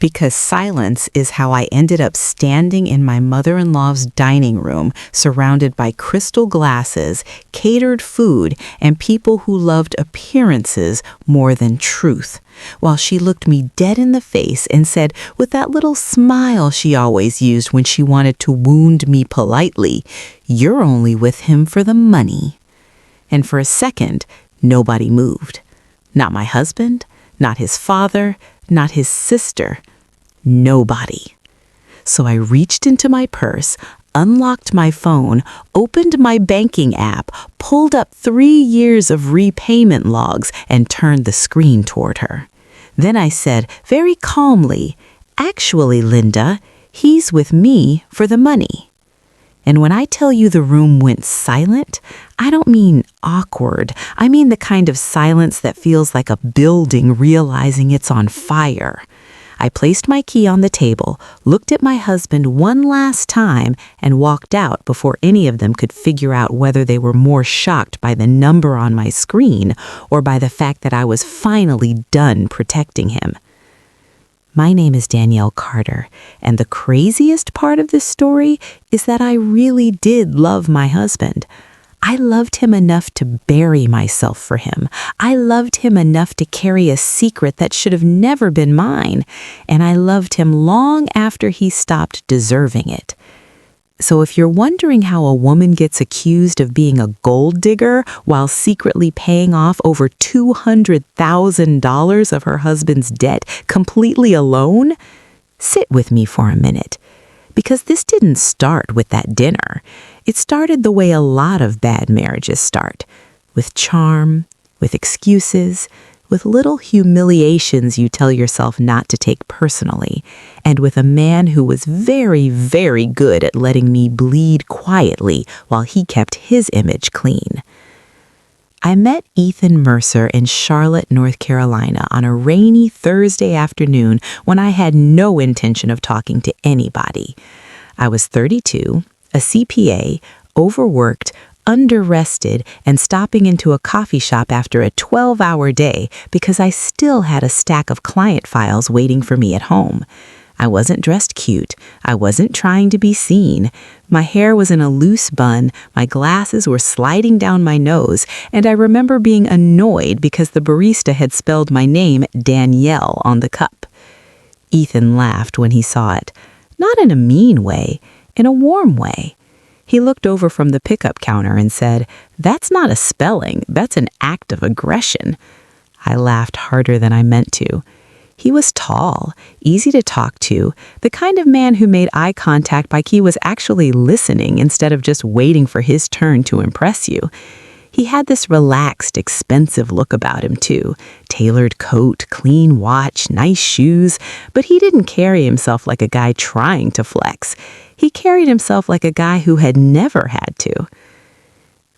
because silence is how I ended up standing in my mother-in-law's dining room, surrounded by crystal glasses, catered food, and people who loved appearances more than truth, while she looked me dead in the face and said, with that little smile she always used when she wanted to wound me politely, "You're only with him for the money." And for a second, nobody moved. Not my husband, not his father, not his sister. Nobody. So I reached into my purse, unlocked my phone, opened my banking app, pulled up 3 years of repayment logs, and turned the screen toward her. Then I said, very calmly, "Actually, Linda, he's with me for the money." And when I tell you the room went silent, I don't mean awkward. I mean the kind of silence that feels like a building realizing it's on fire. I placed my key on the table, looked at my husband one last time, and walked out before any of them could figure out whether they were more shocked by the number on my screen or by the fact that I was finally done protecting him. My name is Danielle Carter, and the craziest part of this story is that I really did love my husband. I loved him enough to bury myself for him. I loved him enough to carry a secret that should have never been mine, and I loved him long after he stopped deserving it. So if you're wondering how a woman gets accused of being a gold digger while secretly paying off over $200,000 of her husband's debt completely alone, sit with me for a minute. Because this didn't start with that dinner. It started the way a lot of bad marriages start, with charm, with excuses, with little humiliations you tell yourself not to take personally, and with a man who was very, very good at letting me bleed quietly while he kept his image clean. I met Ethan Mercer in Charlotte, North Carolina on a rainy Thursday afternoon when I had no intention of talking to anybody. I was 32, a CPA, overworked, under-rested, and stopping into a coffee shop after a 12-hour day because I still had a stack of client files waiting for me at home. I wasn't dressed cute. I wasn't trying to be seen. My hair was in a loose bun, my glasses were sliding down my nose, and I remember being annoyed because the barista had spelled my name Danielle on the cup. Ethan laughed when he saw it. Not in a mean way, in a warm way. He looked over from the pickup counter and said, "That's not a spelling, that's an act of aggression." I laughed harder than I meant to. He was tall, easy to talk to, the kind of man who made eye contact like he was actually listening instead of just waiting for his turn to impress you. He had this relaxed, expensive look about him, too. Tailored coat, clean watch, nice shoes, but he didn't carry himself like a guy trying to flex. He carried himself like a guy who had never had to.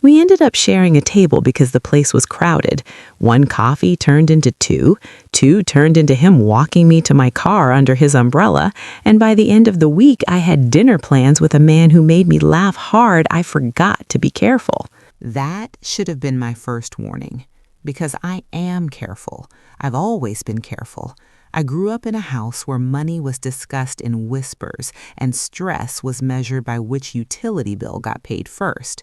We ended up sharing a table because the place was crowded. One coffee turned into two turned into him walking me to my car under his umbrella, and by the end of the week I had dinner plans with a man who made me laugh hard I forgot to be careful. That should have been my first warning, because I am careful. I've always been careful. I grew up in a house where money was discussed in whispers and stress was measured by which utility bill got paid first.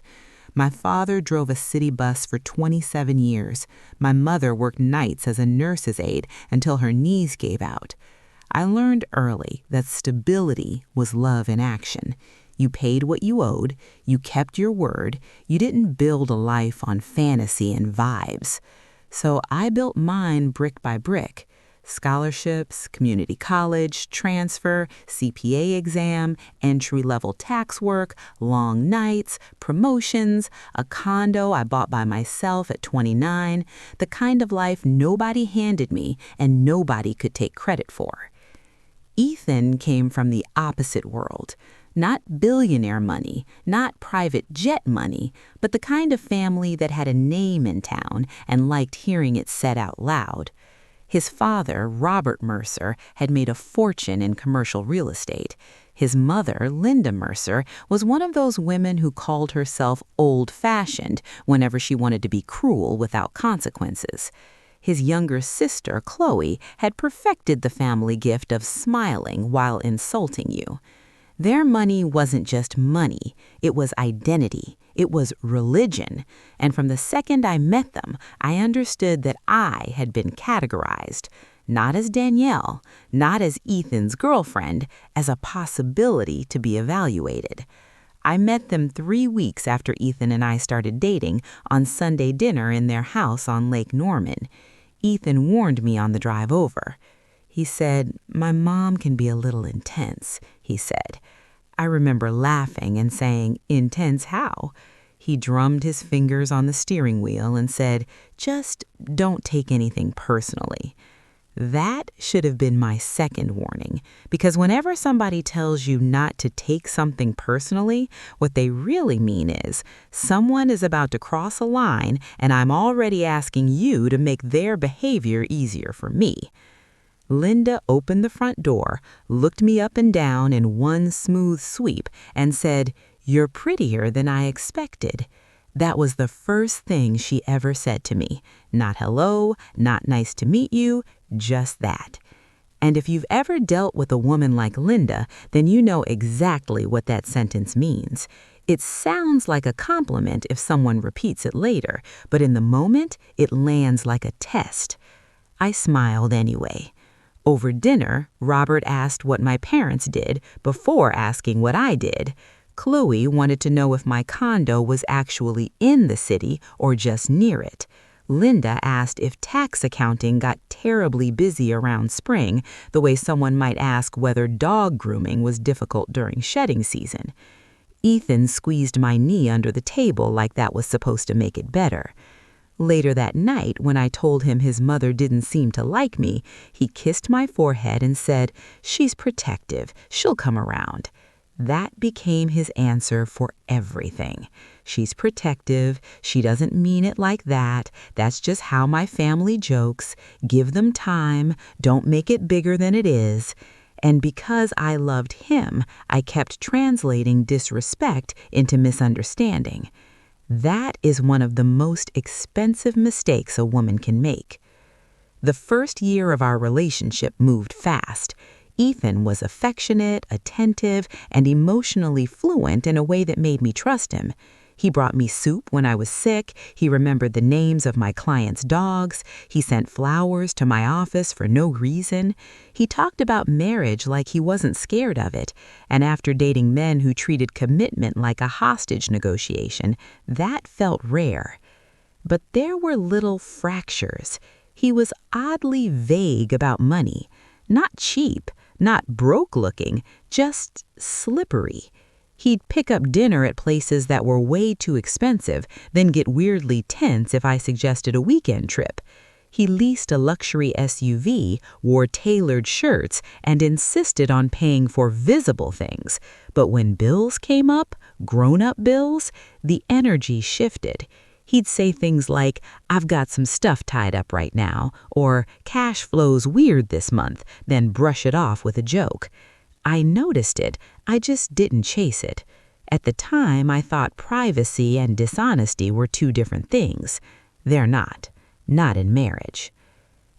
My father drove a city bus for 27 years. My mother worked nights as a nurse's aide until her knees gave out. I learned early that stability was love in action. You paid what you owed, you kept your word, you didn't build a life on fantasy and vibes. So I built mine brick by brick. Scholarships, community college, transfer, CPA exam, entry-level tax work, long nights, promotions, a condo I bought by myself at 29, the kind of life nobody handed me and nobody could take credit for. Ethan came from the opposite world. Not billionaire money, not private jet money, but the kind of family that had a name in town and liked hearing it said out loud. His father, Robert Mercer, had made a fortune in commercial real estate. His mother, Linda Mercer, was one of those women who called herself old-fashioned whenever she wanted to be cruel without consequences. His younger sister, Chloe, had perfected the family gift of smiling while insulting you. Their money wasn't just money, it was identity, it was religion, and from the second I met them, I understood that I had been categorized, not as Danielle, not as Ethan's girlfriend, as a possibility to be evaluated. I met them 3 weeks after Ethan and I started dating on Sunday dinner in their house on Lake Norman. Ethan warned me on the drive over. He said, "My mom can be a little intense," he said. I remember laughing and saying, "Intense how?" He drummed his fingers on the steering wheel and said, "Just don't take anything personally." That should have been my second warning, because whenever somebody tells you not to take something personally, what they really mean is, someone is about to cross a line and I'm already asking you to make their behavior easier for me. Linda opened the front door, looked me up and down in one smooth sweep, and said, "You're prettier than I expected." That was the first thing she ever said to me. Not hello, not nice to meet you, just that. And if you've ever dealt with a woman like Linda, then you know exactly what that sentence means. It sounds like a compliment if someone repeats it later, but in the moment, it lands like a test. I smiled anyway. Over dinner, Robert asked what my parents did before asking what I did. Chloe wanted to know if my condo was actually in the city or just near it. Linda asked if tax accounting got terribly busy around spring, the way someone might ask whether dog grooming was difficult during shedding season. Ethan squeezed my knee under the table like that was supposed to make it better. Later that night, when I told him his mother didn't seem to like me, he kissed my forehead and said, "She's protective. She'll come around." That became his answer for everything. She's protective. She doesn't mean it like that. That's just how my family jokes. Give them time. Don't make it bigger than it is. And because I loved him, I kept translating disrespect into misunderstanding. That is one of the most expensive mistakes a woman can make. The first year of our relationship moved fast. Ethan was affectionate, attentive, and emotionally fluent in a way that made me trust him. He brought me soup when I was sick. He remembered the names of my clients' dogs. He sent flowers to my office for no reason. He talked about marriage like he wasn't scared of it. And after dating men who treated commitment like a hostage negotiation, that felt rare. But there were little fractures. He was oddly vague about money. Not cheap, not broke-looking, just slippery. He'd pick up dinner at places that were way too expensive, then get weirdly tense if I suggested a weekend trip. He leased a luxury SUV, wore tailored shirts, and insisted on paying for visible things. But when bills came up, grown-up bills, the energy shifted. He'd say things like, "I've got some stuff tied up right now," or "Cash flow's weird this month," then brush it off with a joke. I noticed it, I just didn't chase it. At the time, I thought privacy and dishonesty were two different things. They're not in marriage.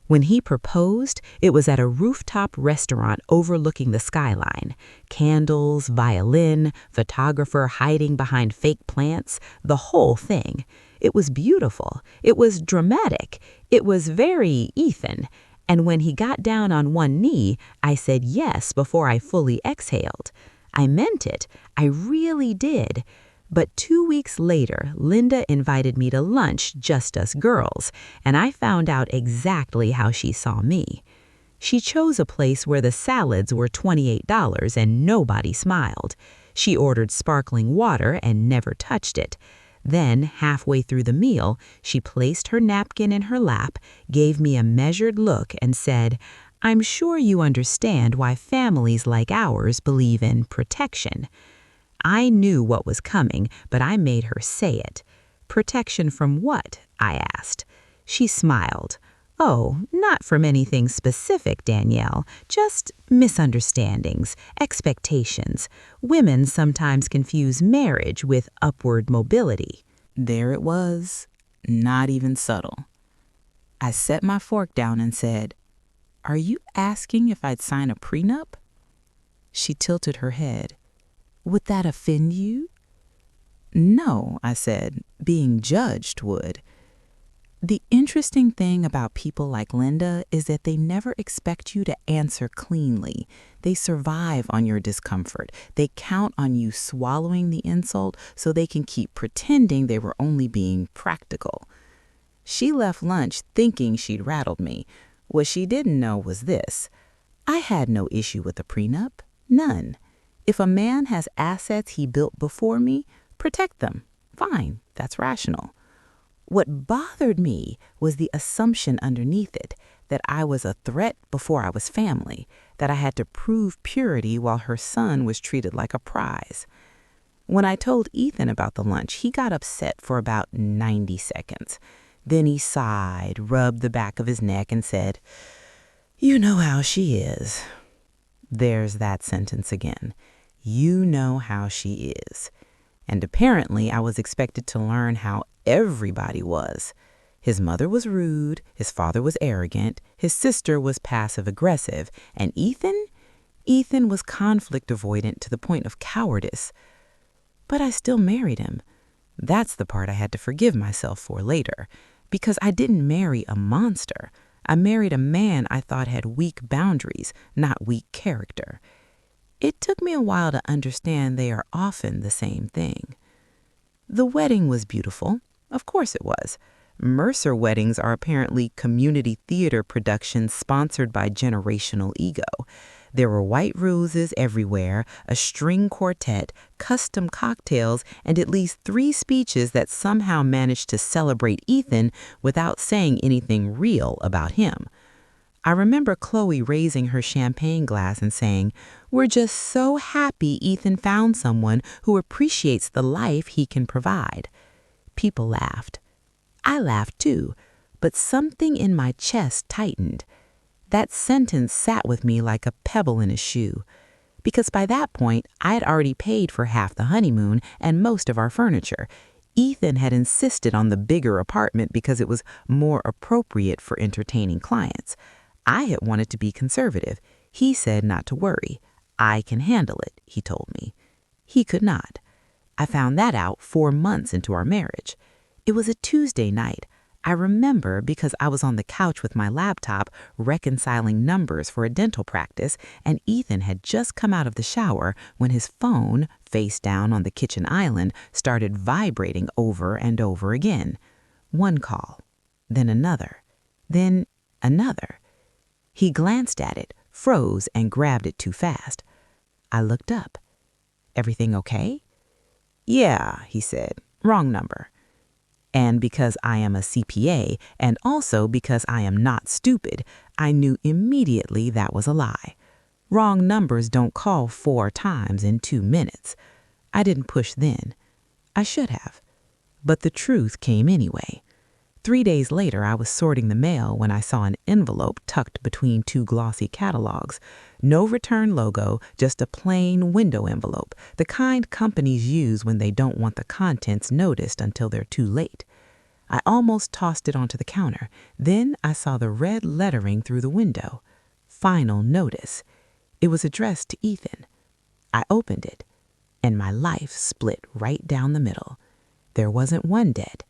When he proposed, it was at a rooftop restaurant overlooking the skyline. Candles, violin, photographer hiding behind fake plants, the whole thing. It was beautiful. It was dramatic. It was very Ethan. And when he got down on one knee, I said yes before I fully exhaled. I meant it. I really did. But 2 weeks later, Linda invited me to lunch, just us girls, and I found out exactly how she saw me. She chose a place where the salads were $28 and nobody smiled. She ordered sparkling water and never touched it. Then, halfway through the meal, she placed her napkin in her lap, gave me a measured look, and said, "I'm sure you understand why families like ours believe in protection." I knew what was coming, but I made her say it. "Protection from what?" I asked. She smiled. "Oh, not from anything specific, Danielle, just misunderstandings, expectations. Women sometimes confuse marriage with upward mobility." There it was, not even subtle. I set my fork down and said, "Are you asking if I'd sign a prenup?" She tilted her head. "Would that offend you?" "No," I said. "Being judged would." The interesting thing about people like Linda is that they never expect you to answer cleanly. They survive on your discomfort. They count on you swallowing the insult so they can keep pretending they were only being practical. She left lunch thinking she'd rattled me. What she didn't know was this: I had no issue with a prenup. None. If a man has assets he built before me, protect them. Fine, that's rational. What bothered me was the assumption underneath it that I was a threat before I was family, that I had to prove purity while her son was treated like a prize. When I told Ethan about the lunch, he got upset for about 90 seconds. Then he sighed, rubbed the back of his neck, and said, "You know how she is." There's that sentence again. You know how she is. And apparently I was expected to learn how everybody was. His mother was rude, his father was arrogant, his sister was passive-aggressive, and Ethan was conflict avoidant to the point of cowardice. But I still married him. That's the part I had to forgive myself for later, because I didn't marry a monster. I married a man I thought had weak boundaries, not weak character. It took me a while to understand they are often the same thing. The wedding was beautiful. Of course it was. Mercer weddings are apparently community theater productions sponsored by Generational Ego. There were white roses everywhere, a string quartet, custom cocktails, and at least 3 speeches that somehow managed to celebrate Ethan without saying anything real about him. I remember Chloe raising her champagne glass and saying, "We're just so happy Ethan found someone who appreciates the life he can provide." People laughed. I laughed too, but something in my chest tightened. That sentence sat with me like a pebble in a shoe, because by that point I had already paid for half the honeymoon and most of our furniture. Ethan had insisted on the bigger apartment because it was more appropriate for entertaining clients. I had wanted to be conservative. He said not to worry. I can handle it, he told me. He could not. I found that out 4 months into our marriage. It was a Tuesday night. I remember because I was on the couch with my laptop reconciling numbers for a dental practice, and Ethan had just come out of the shower when his phone, face down on the kitchen island, started vibrating over and over again. One call, then another, then another. He glanced at it, froze, and grabbed it too fast. I looked up. "Everything okay?" "Yeah," he said. "Wrong number." And because I am a CPA, and also because I am not stupid, I knew immediately that was a lie. Wrong numbers don't call 4 times in 2 minutes. I didn't push then. I should have. But the truth came anyway. 3 days later, I was sorting the mail when I saw an envelope tucked between 2 glossy catalogs. No return logo, just a plain window envelope, the kind companies use when they don't want the contents noticed until they're too late. I almost tossed it onto the counter. Then I saw the red lettering through the window. Final notice. It was addressed to Ethan. I opened it, and my life split right down the middle. There wasn't one debt.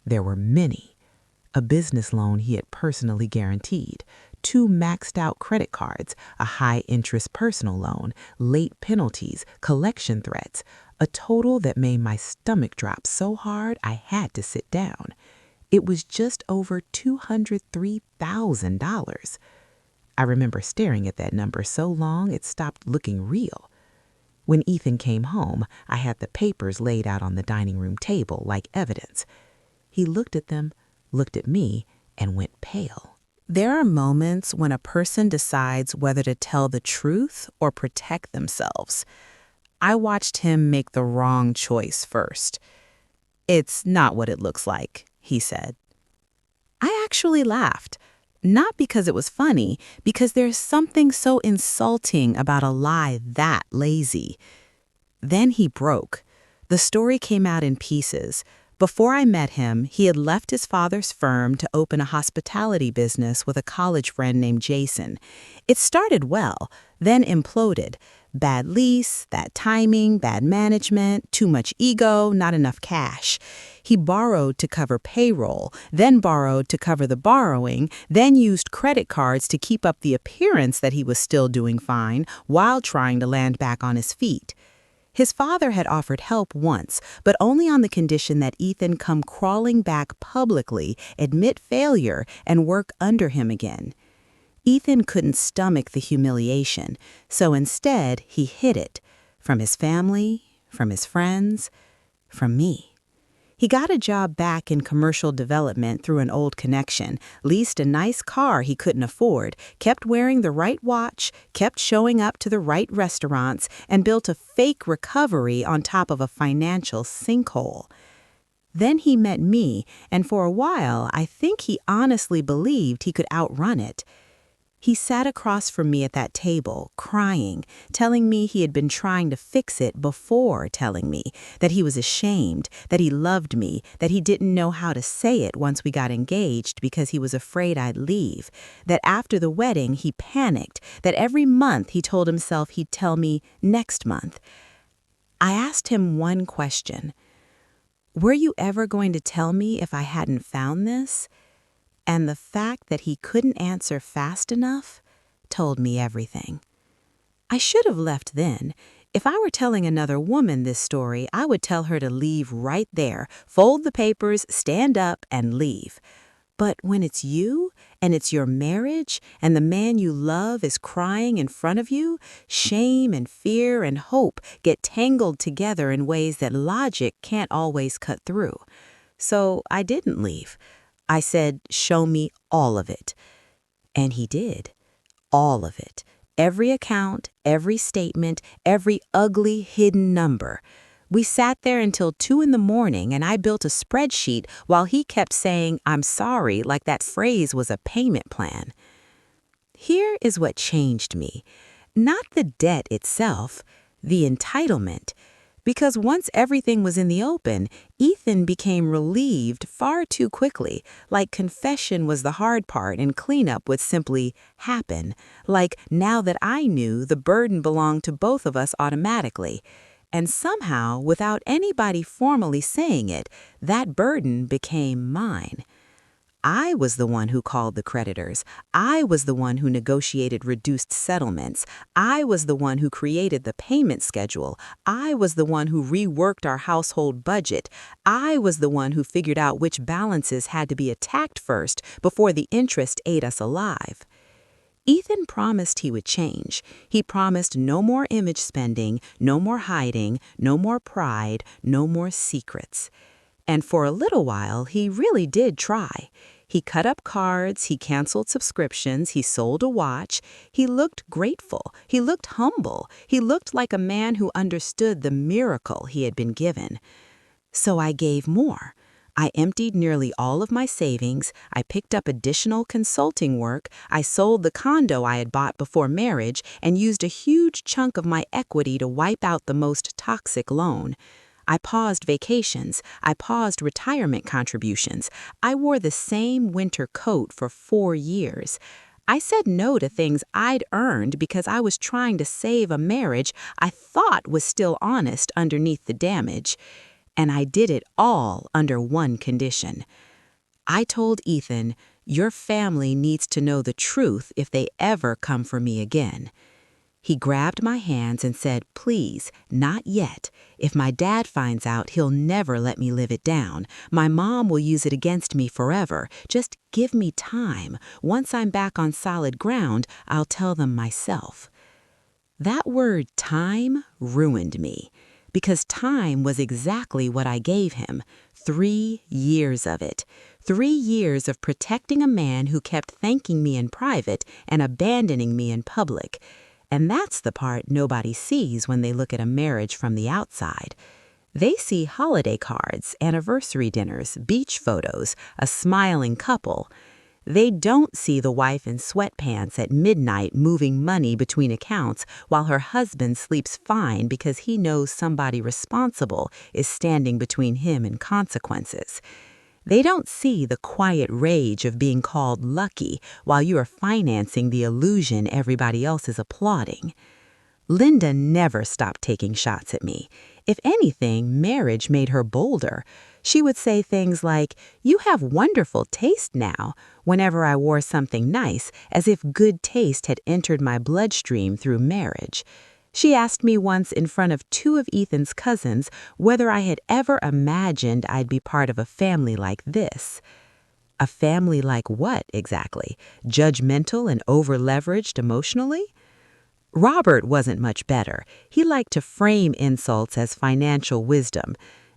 There were many. A business loan he had personally guaranteed, 2 maxed out credit cards, a high-interest personal loan, late penalties, collection threats, a total that made my stomach drop so hard I had to sit down. It was just over $203,000. I remember staring at that number so long it stopped looking real. When Ethan came home, I had the papers laid out on the dining room table like evidence. He looked at them, looked at me, and went pale. There are moments when a person decides whether to tell the truth or protect themselves. I watched him make the wrong choice first. "It's not what it looks like," he said. I actually laughed, not because it was funny, because there's something so insulting about a lie that lazy. Then he broke. The story came out in pieces. Before I met him, he had left his father's firm to open a hospitality business with a college friend named Jason. It started well, then imploded. Bad lease, bad timing, bad management, too much ego, not enough cash. He borrowed to cover payroll, then borrowed to cover the borrowing, then used credit cards to keep up the appearance that he was still doing fine while trying to land back on his feet. His father had offered help once, but only on the condition that Ethan come crawling back publicly, admit failure, and work under him again. Ethan couldn't stomach the humiliation, so instead he hid it from his family, from his friends, from me. He got a job back in commercial development through an old connection, leased a nice car he couldn't afford, kept wearing the right watch, kept showing up to the right restaurants, and built a fake recovery on top of a financial sinkhole. Then he met me, and for a while I think he honestly believed he could outrun it. He sat across from me at that table, crying, telling me he had been trying to fix it before telling me, that he was ashamed, that he loved me, that he didn't know how to say it once we got engaged because he was afraid I'd leave, that after the wedding he panicked, that every month he told himself he'd tell me next month. I asked him one question. Were you ever going to tell me if I hadn't found this? And the fact that he couldn't answer fast enough told me everything. I should have left then. If I were telling another woman this story, I would tell her to leave right there, fold the papers, stand up, and leave. But when it's you, and it's your marriage, and the man you love is crying in front of you, shame and fear and hope get tangled together in ways that logic can't always cut through. So I didn't leave. I said, show me all of it. And he did. All of it. Every account, every statement, every ugly hidden number. We sat there until 2 a.m, and I built a spreadsheet while he kept saying, I'm sorry, like that phrase was a payment plan. Here is what changed me. Not the debt itself, the entitlement. Because once everything was in the open, Ethan became relieved far too quickly, like confession was the hard part and cleanup would simply happen, like now that I knew the burden belonged to both of us automatically. And somehow, without anybody formally saying it, that burden became mine. I was the one who called the creditors. I was the one who negotiated reduced settlements. I was the one who created the payment schedule. I was the one who reworked our household budget. I was the one who figured out which balances had to be attacked first before the interest ate us alive. Ethan promised he would change. He promised no more image spending, no more hiding, no more pride, no more secrets. And for a little while, he really did try. He cut up cards, he canceled subscriptions, he sold a watch. He looked grateful, he looked humble, he looked like a man who understood the miracle he had been given. So I gave more. I emptied nearly all of my savings, I picked up additional consulting work, I sold the condo I had bought before marriage, and used a huge chunk of my equity to wipe out the most toxic loan. I paused vacations. I paused retirement contributions. I wore the same winter coat for 4 years. I said no to things I'd earned because I was trying to save a marriage I thought was still honest underneath the damage. And I did it all under one condition. I told Ethan, your family needs to know the truth if they ever come for me again. He grabbed my hands and said, please, not yet. If my dad finds out, he'll never let me live it down. My mom will use it against me forever. Just give me time. Once I'm back on solid ground, I'll tell them myself. That word time ruined me, because time was exactly what I gave him. 3 years of it. 3 years of protecting a man who kept thanking me in private and abandoning me in public. And that's the part nobody sees when they look at a marriage from the outside. They see holiday cards, anniversary dinners, beach photos, a smiling couple. They don't see the wife in sweatpants at midnight moving money between accounts while her husband sleeps fine because he knows somebody responsible is standing between him and consequences. They don't see the quiet rage of being called lucky while you are financing the illusion everybody else is applauding. Linda never stopped taking shots at me. If anything, marriage made her bolder. She would say things like, "You have wonderful taste now," whenever I wore something nice, as if good taste had entered my bloodstream through marriage. She asked me once in front of two of Ethan's cousins whether I had ever imagined I'd be part of a family like this. A family like what, exactly? Judgmental and over-leveraged emotionally? Robert wasn't much better. He liked to frame insults as financial wisdom.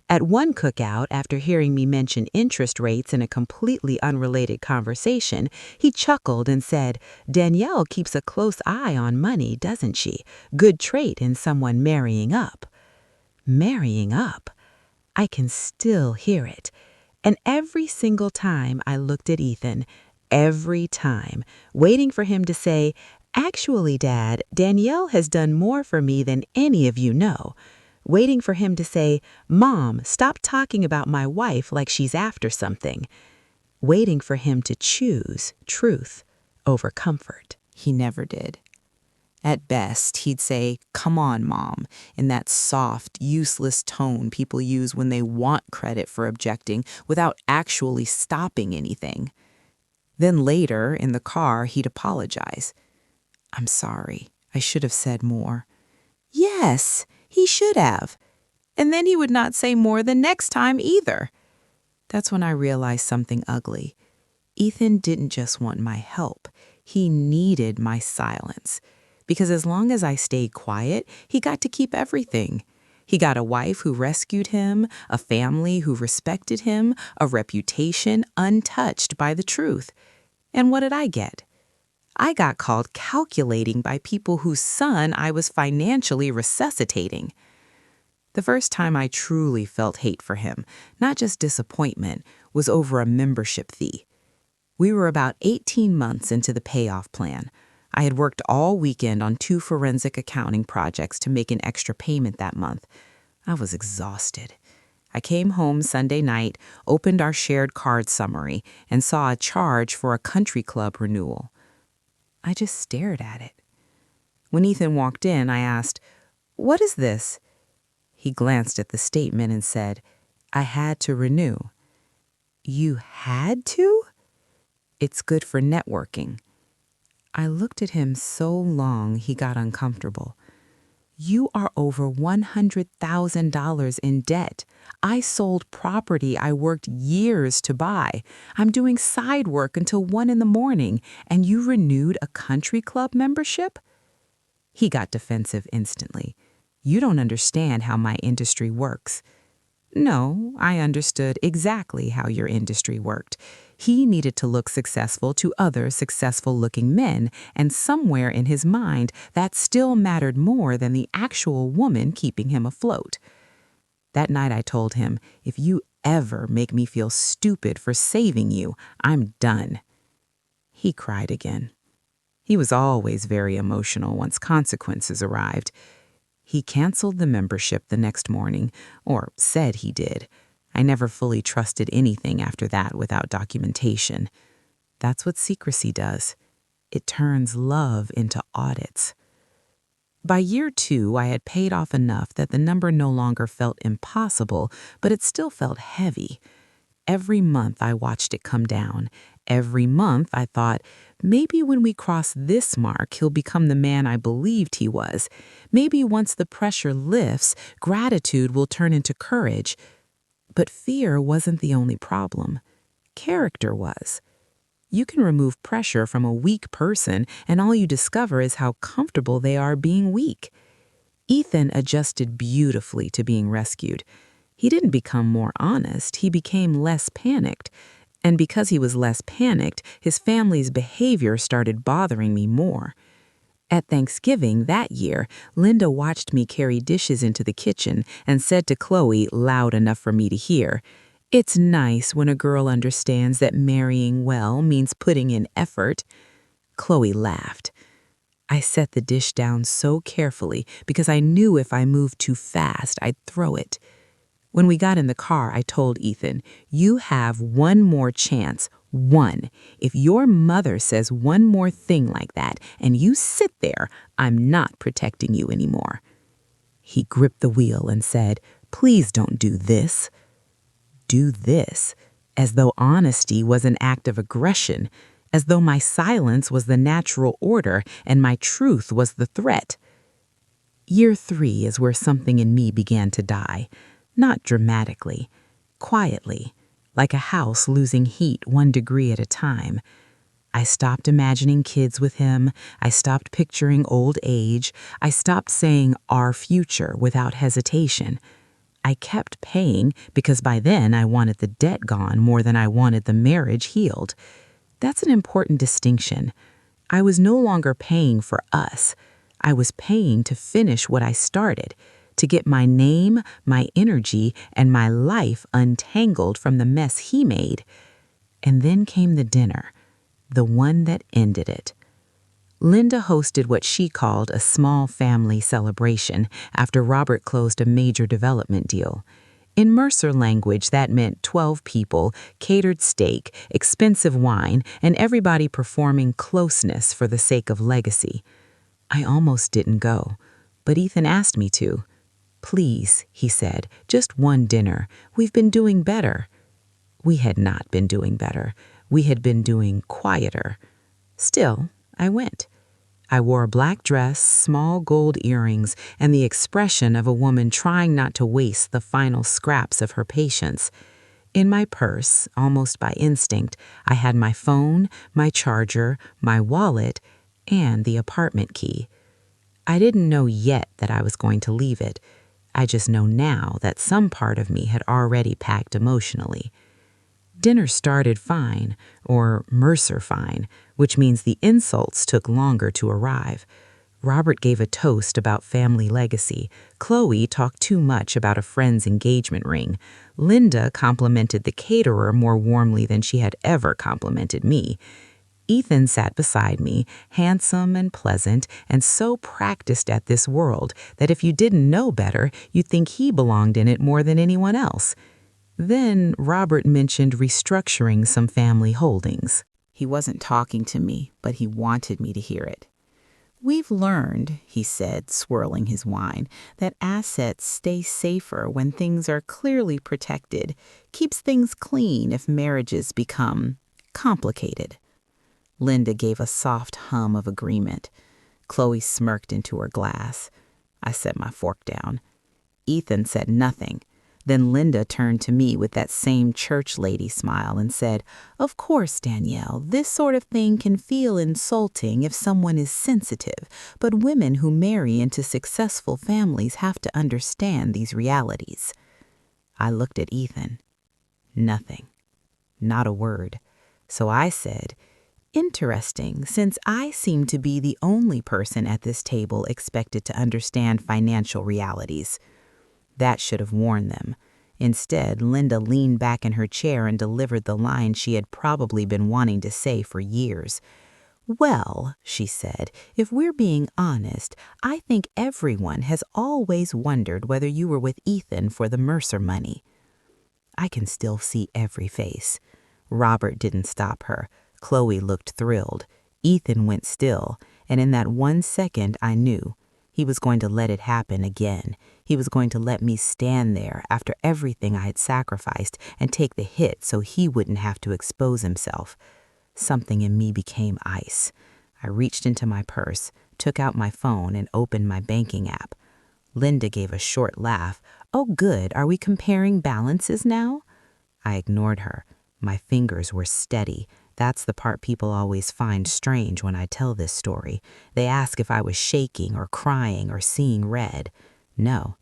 At one cookout, after hearing me mention interest rates in a completely unrelated conversation, he chuckled and said, "Danielle keeps a close eye on money, doesn't she? Good trait in someone marrying up." Marrying up? I can still hear it. And every single time I looked at Ethan, every time, waiting for him to say, "Actually, Dad, Danielle has done more for me than any of you know." Waiting for him to say, "Mom, stop talking about my wife like she's after something." Waiting for him to choose truth over comfort. He never did. At best, he'd say, "Come on, Mom," in that soft, useless tone people use when they want credit for objecting without actually stopping anything. Then later, in the car, he'd apologize. "I'm sorry. I should have said more." Yes, he should have. And then he would not say more the next time either. That's when I realized something ugly. Ethan didn't just want my help. He needed my silence. Because as long as I stayed quiet, he got to keep everything. He got a wife who rescued him, a family who respected him, a reputation untouched by the truth. And what did I get? I got called calculating by people whose son I was financially resuscitating. The first time I truly felt hate for him, not just disappointment, was over a membership fee. We were about 18 months into the payoff plan. I had worked all weekend on 2 forensic accounting projects to make an extra payment that month. I was exhausted. I came home Sunday night, opened our shared card summary, and saw a charge for a country club renewal. I just stared at it. When Ethan walked in, I asked, "What is this?" He glanced at the statement and said, "I had to renew." "You had to?" "It's good for networking." I looked at him so long he got uncomfortable. "You are over $100,000 in debt. I sold property I worked years to buy. I'm doing side work until 1 in the morning, and you renewed a country club membership?" He got defensive instantly. "You don't understand how my industry works." No, I understood exactly how your industry worked. He needed to look successful to other successful-looking men, and somewhere in his mind, that still mattered more than the actual woman keeping him afloat. That night I told him, "If you ever make me feel stupid for saving you, I'm done." He cried again. He was always very emotional once consequences arrived. He canceled the membership the next morning, or said he did. I never fully trusted anything after that without documentation. That's what secrecy does. It turns love into audits. By year 2, I had paid off enough that the number no longer felt impossible, but it still felt heavy. Every month I watched it come down. Every month I thought, maybe when we cross this mark, he'll become the man I believed he was. Maybe once the pressure lifts, gratitude will turn into courage. But fear wasn't the only problem. Character was. You can remove pressure from a weak person, and all you discover is how comfortable they are being weak. Ethan adjusted beautifully to being rescued. He didn't become more honest, he became less panicked. And because he was less panicked, his family's behavior started bothering me more. At Thanksgiving that year, Linda watched me carry dishes into the kitchen and said to Chloe, loud enough for me to hear, It's nice when a girl understands that marrying well means putting in effort. Chloe laughed. I set the dish down so carefully because I knew if I moved too fast, I'd throw it. When we got in the car, I told Ethan, "You have one more chance. One. If your mother says one more thing like that and you sit there, I'm not protecting you anymore." He gripped the wheel and said, "Please don't do this." Do this, as though honesty was an act of aggression, as though my silence was the natural order and my truth was the threat. Year 3 is where something in me began to die, not dramatically, quietly, like a house losing heat 1 degree at a time. I stopped imagining kids with him. I stopped picturing old age. I stopped saying our future without hesitation. I kept paying because by then I wanted the debt gone more than I wanted the marriage healed. That's an important distinction. I was no longer paying for us. I was paying to finish what I started, to get my name, my energy, and my life untangled from the mess he made. And then came the dinner, the one that ended it. Linda hosted what she called a small family celebration after Robert closed a major development deal. In Mercer language, that meant 12 people, catered steak, expensive wine, and everybody performing closeness for the sake of legacy. I almost didn't go, but Ethan asked me to. "Please," he said, "just one dinner. We've been doing better." We had not been doing better. We had been doing quieter. Still, I went. I wore a black dress, small gold earrings, and the expression of a woman trying not to waste the final scraps of her patience. In my purse, almost by instinct, I had my phone, my charger, my wallet, and the apartment key. I didn't know yet that I was going to leave it. I just know now that some part of me had already packed emotionally. Dinner started fine, or Mercer fine, which means the insults took longer to arrive. Robert gave a toast about family legacy. Chloe talked too much about a friend's engagement ring. Linda complimented the caterer more warmly than she had ever complimented me. Ethan sat beside me, handsome and pleasant, and so practiced at this world that if you didn't know better, you'd think he belonged in it more than anyone else. Then Robert mentioned restructuring some family holdings. He wasn't talking to me, but he wanted me to hear it. "We've learned," he said, swirling his wine, "that assets stay safer when things are clearly protected, keeps things clean if marriages become complicated." Linda gave a soft hum of agreement. Chloe smirked into her glass. I set my fork down. Ethan said nothing. Then Linda turned to me with that same church lady smile and said, "Of course, Danielle, this sort of thing can feel insulting if someone is sensitive, but women who marry into successful families have to understand these realities." I looked at Ethan. Nothing. Not a word. So I said, "Interesting, since I seem to be the only person at this table expected to understand financial realities." That should have warned them. Instead, Linda leaned back in her chair and delivered the line she had probably been wanting to say for years. "Well," she said, "if we're being honest, I think everyone has always wondered whether you were with Ethan for the Mercer money." I can still see every face. Robert didn't stop her. Chloe looked thrilled. Ethan went still, and in that 1 second I knew. He was going to let it happen again. He was going to let me stand there after everything I had sacrificed and take the hit so he wouldn't have to expose himself. Something in me became ice. I reached into my purse, took out my phone, and opened my banking app. Linda gave a short laugh. "Oh, good. Are we comparing balances now?" I ignored her. My fingers were steady. That's the part people always find strange when I tell this story. They ask if I was shaking or crying or seeing red. No,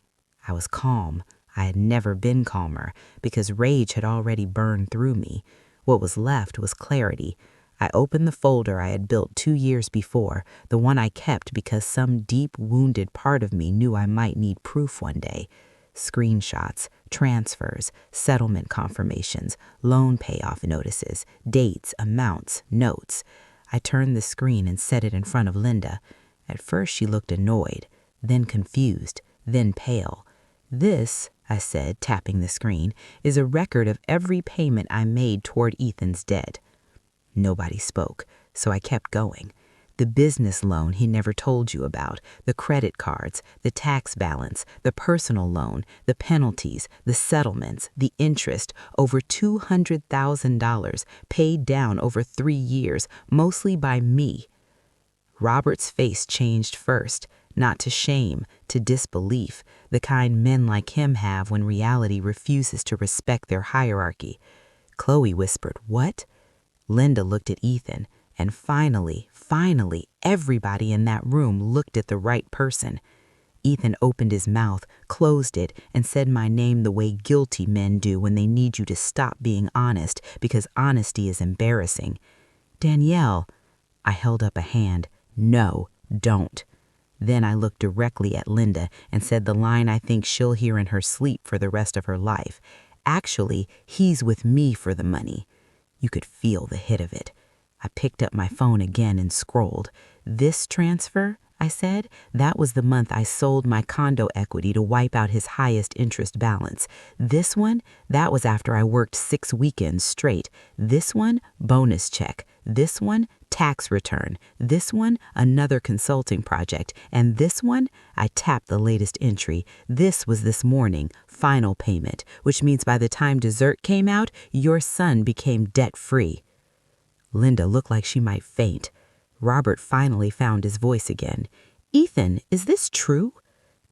I was calm. I had never been calmer because rage had already burned through me. What was left was clarity. I opened the folder I had built 2 years before, the one I kept because some deep wounded part of me knew I might need proof one day. screenshots, transfers, settlement confirmations, loan payoff notices, dates, amounts, notes. I turned the screen and set it in front of Linda. At first she looked annoyed, then confused, then pale. "This," I said, tapping the screen, "is a record of every payment I made toward Ethan's debt." Nobody spoke, so I kept going. The business loan he never told you about, the credit cards, the tax balance, the personal loan, the penalties, the settlements, the interest, over $200,000 paid down over 3 years, mostly by me. Robert's face changed first, not to shame, to disbelief, the kind men like him have when reality refuses to respect their hierarchy. Chloe whispered, "What?" Linda looked at Ethan, and finally, everybody in that room looked at the right person. Ethan opened his mouth, closed it, and said my name the way guilty men do when they need you to stop being honest because honesty is embarrassing. "Danielle." I held up a hand. "No, don't." Then I looked directly at Linda and said the line I think she'll hear in her sleep for the rest of her life. "Actually, he's with me for the money." You could feel the hit of it. I picked up my phone again and scrolled. "This transfer," I said, "that was the month I sold my condo equity to wipe out his highest interest balance. This one, that was after I worked 6 weekends straight. This one, bonus check. This one, tax return. This one, another consulting project. And this one," I tapped the latest entry. "This was this morning, final payment, which means by the time dessert came out, your son became debt-free." Linda looked like she might faint. Robert finally found his voice again. "Ethan, is this true?"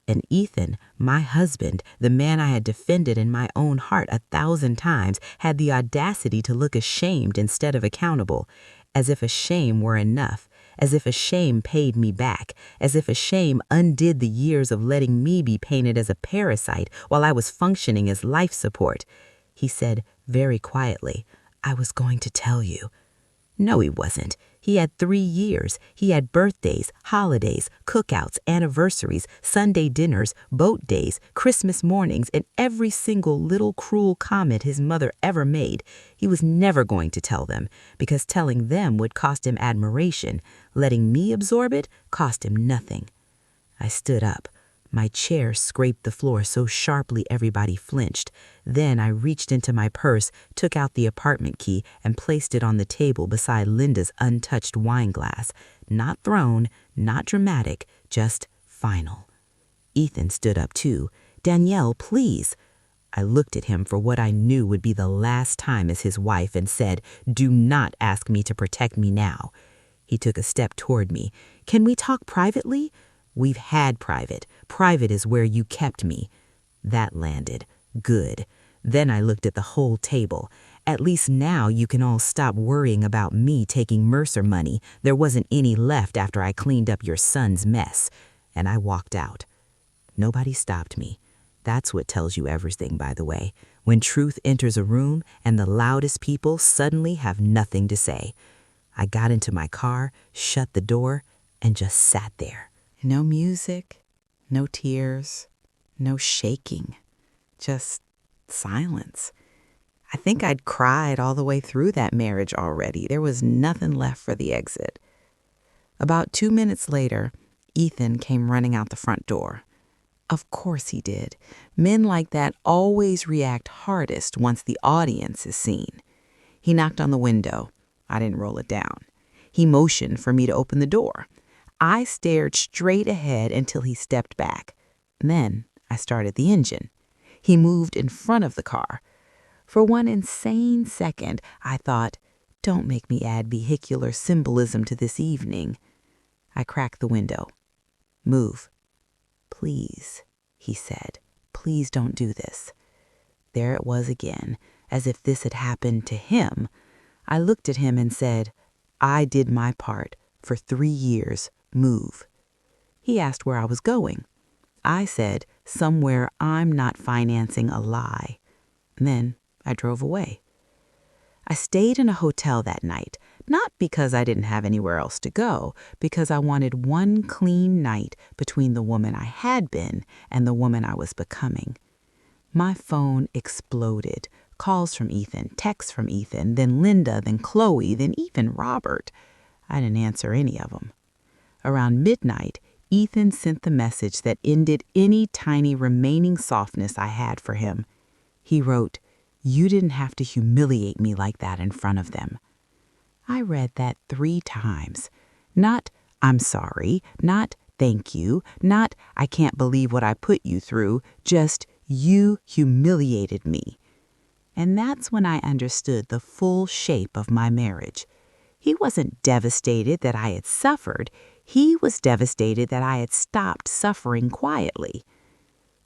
And Ethan, my husband, the man I had defended in my own heart 1,000 times, had the audacity to look ashamed instead of accountable, as if a shame were enough, as if a shame paid me back, as if a shame undid the years of letting me be painted as a parasite while I was functioning as life support. He said very quietly, "I was going to tell you." No, he wasn't. He had 3 years. He had birthdays, holidays, cookouts, anniversaries, Sunday dinners, boat days, Christmas mornings, and every single little cruel comment his mother ever made. He was never going to tell them, because telling them would cost him admiration. Letting me absorb it cost him nothing. I stood up. My chair scraped the floor so sharply everybody flinched. Then I reached into my purse, took out the apartment key, and placed it on the table beside Linda's untouched wine glass. Not thrown, not dramatic, just final. Ethan stood up too. "Danielle, please." I looked at him for what I knew would be the last time as his wife and said, "Do not ask me to protect me now." He took a step toward me. "Can we talk privately?" "We've had private. Private is where you kept me." That landed. Good. Then I looked at the whole table. "At least now you can all stop worrying about me taking Mercer money. There wasn't any left after I cleaned up your son's mess." And I walked out. Nobody stopped me. That's what tells you everything, by the way. When truth enters a room and the loudest people suddenly have nothing to say. I got into my car, shut the door, and just sat there. No music, no tears, no shaking, just silence. I think I'd cried all the way through that marriage already. There was nothing left for the exit. About 2 minutes later, Ethan came running out the front door. Of course he did. Men like that always react hardest once the audience is seen. He knocked on the window. I didn't roll it down. He motioned for me to open the door. I stared straight ahead until he stepped back. Then I started the engine. He moved in front of the car. For one insane second, I thought, don't make me add vehicular symbolism to this evening. I cracked the window. "Move." "Please," he said. "Please don't do this." There it was again, as if this had happened to him. I looked at him and said, "I did my part. For 3 years. Move." He asked where I was going. I said, somewhere I'm not financing a lie. Then I drove away. I stayed in a hotel that night, not because I didn't have anywhere else to go, because I wanted one clean night between the woman I had been and the woman I was becoming. My phone exploded. Calls from Ethan, texts from Ethan, then Linda, then Chloe, then even Robert. I didn't answer any of them. Around midnight, Ethan sent the message that ended any tiny remaining softness I had for him. He wrote, "You didn't have to humiliate me like that in front of them." I read that 3 times. Not, "I'm sorry," not, "Thank you," not, "I can't believe what I put you through," just, "You humiliated me." And that's when I understood the full shape of my marriage. He wasn't devastated that I had suffered. He was devastated that I had stopped suffering quietly.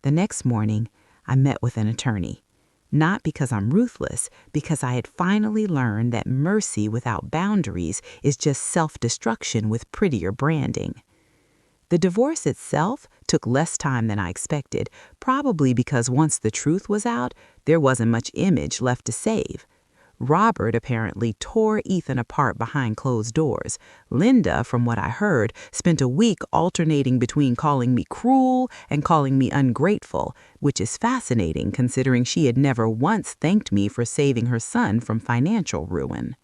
The next morning, I met with an attorney. Not because I'm ruthless, because I had finally learned that mercy without boundaries is just self-destruction with prettier branding. The divorce itself took less time than I expected, probably because once the truth was out, there wasn't much image left to save. Robert apparently tore Ethan apart behind closed doors. Linda, from what I heard, spent a week alternating between calling me cruel and calling me ungrateful, which is fascinating considering she had never once thanked me for saving her son from financial ruin.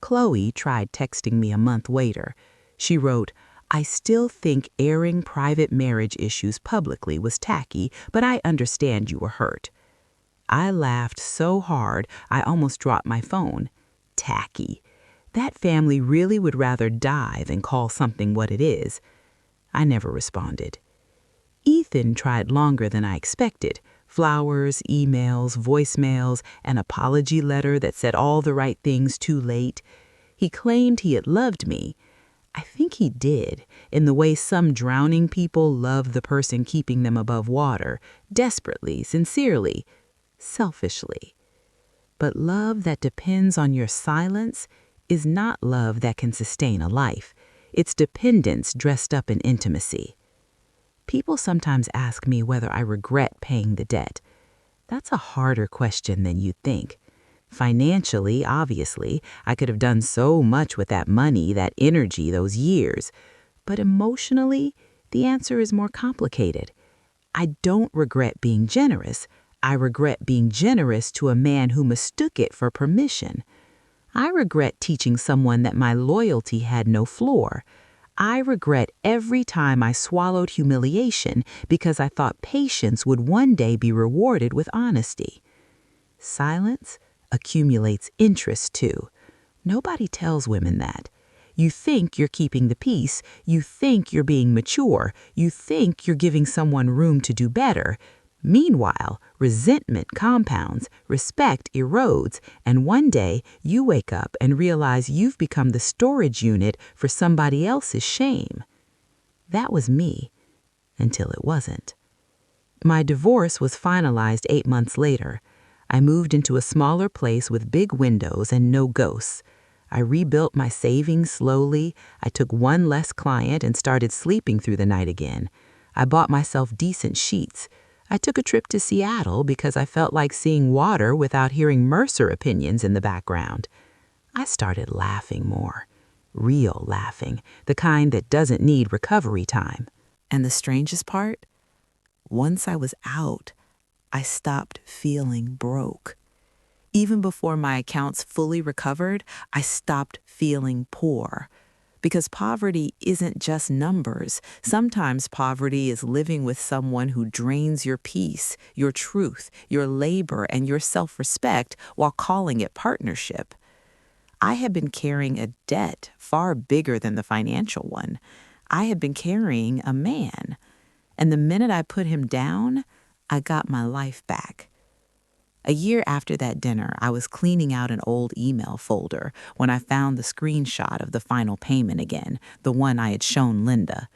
Chloe tried texting me a month later. She wrote, "I still think airing private marriage issues publicly was tacky, but I understand you were hurt." I laughed so hard I almost dropped my phone. Tacky. That family really would rather die than call something what it is. I never responded. Ethan tried longer than I expected. Flowers, emails, voicemails, an apology letter that said all the right things too late. He claimed he had loved me. I think he did, in the way some drowning people love the person keeping them above water, desperately, sincerely, selfishly. But love that depends on your silence is not love that can sustain a life. It's dependence dressed up in intimacy. People sometimes ask me whether I regret paying the debt. That's a harder question than you'd think. Financially, obviously, I could have done so much with that money, that energy, those years. But emotionally, the answer is more complicated. I don't regret being generous. I regret being generous to a man who mistook it for permission. I regret teaching someone that my loyalty had no floor. I regret every time I swallowed humiliation because I thought patience would one day be rewarded with honesty. Silence accumulates interest too. Nobody tells women that. You think you're keeping the peace. You think you're being mature. You think you're giving someone room to do better. Meanwhile, resentment compounds, respect erodes, and one day you wake up and realize you've become the storage unit for somebody else's shame. That was me, until it wasn't. My divorce was finalized 8 months later. I moved into a smaller place with big windows and no ghosts. I rebuilt my savings slowly. I took one less client and started sleeping through the night again. I bought myself decent sheets. I took a trip to Seattle because I felt like seeing water without hearing Mercer opinions in the background. I started laughing more. Real laughing, the kind that doesn't need recovery time. And the strangest part? Once I was out, I stopped feeling broke. Even before my accounts fully recovered, I stopped feeling poor. Because poverty isn't just numbers. Sometimes poverty is living with someone who drains your peace, your truth, your labor, and your self-respect while calling it partnership. I had been carrying a debt far bigger than the financial one. I had been carrying a man. And the minute I put him down, I got my life back. A year after that dinner, I was cleaning out an old email folder when I found the screenshot of the final payment again, the one I had shown Linda.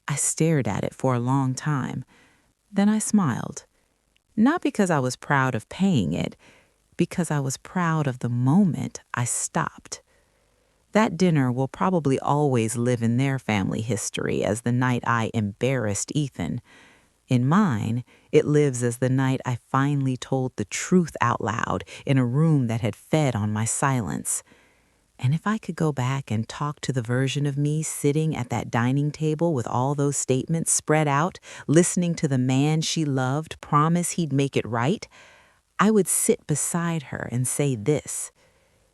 I stared at it for a long time. Then I smiled. Not because I was proud of paying it, because I was proud of the moment I stopped. That dinner will probably always live in their family history as the night I embarrassed Ethan. In mine, it lives as the night I finally told the truth out loud in a room that had fed on my silence. And if I could go back and talk to the version of me sitting at that dining table with all those statements spread out, listening to the man she loved promise he'd make it right, I would sit beside her and say this: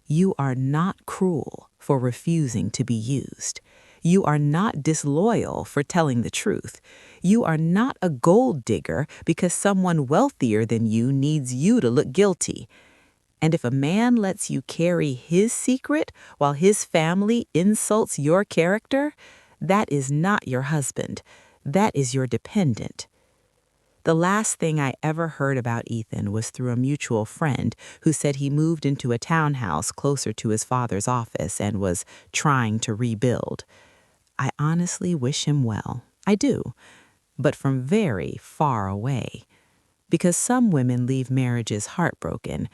"You are not cruel for refusing to be used. You are not disloyal for telling the truth. You are not a gold digger because someone wealthier than you needs you to look guilty. And if a man lets you carry his secret while his family insults your character, that is not your husband. That is your dependent." The last thing I ever heard about Ethan was through a mutual friend who said he moved into a townhouse closer to his father's office and was trying to rebuild. I honestly wish him well. I do, but from very far away. Because some women leave marriages heartbroken.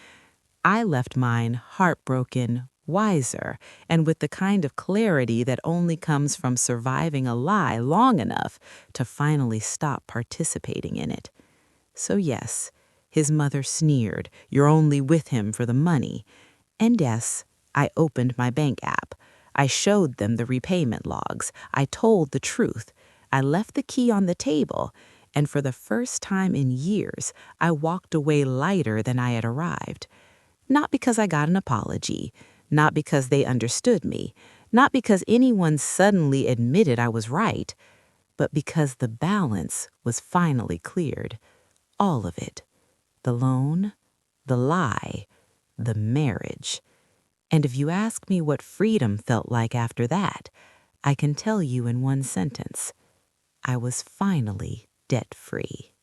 I left mine heartbroken, wiser, and with the kind of clarity that only comes from surviving a lie long enough to finally stop participating in it. So yes, his mother sneered, "You're only with him for the money." And yes, I opened my bank app. I showed them the repayment logs. I told the truth. I left the key on the table. And for the first time in years, I walked away lighter than I had arrived. Not because I got an apology, not because they understood me, not because anyone suddenly admitted I was right, but because the balance was finally cleared. All of it. The loan, the lie, the marriage. And if you ask me what freedom felt like after that, I can tell you in one sentence: I was finally debt-free.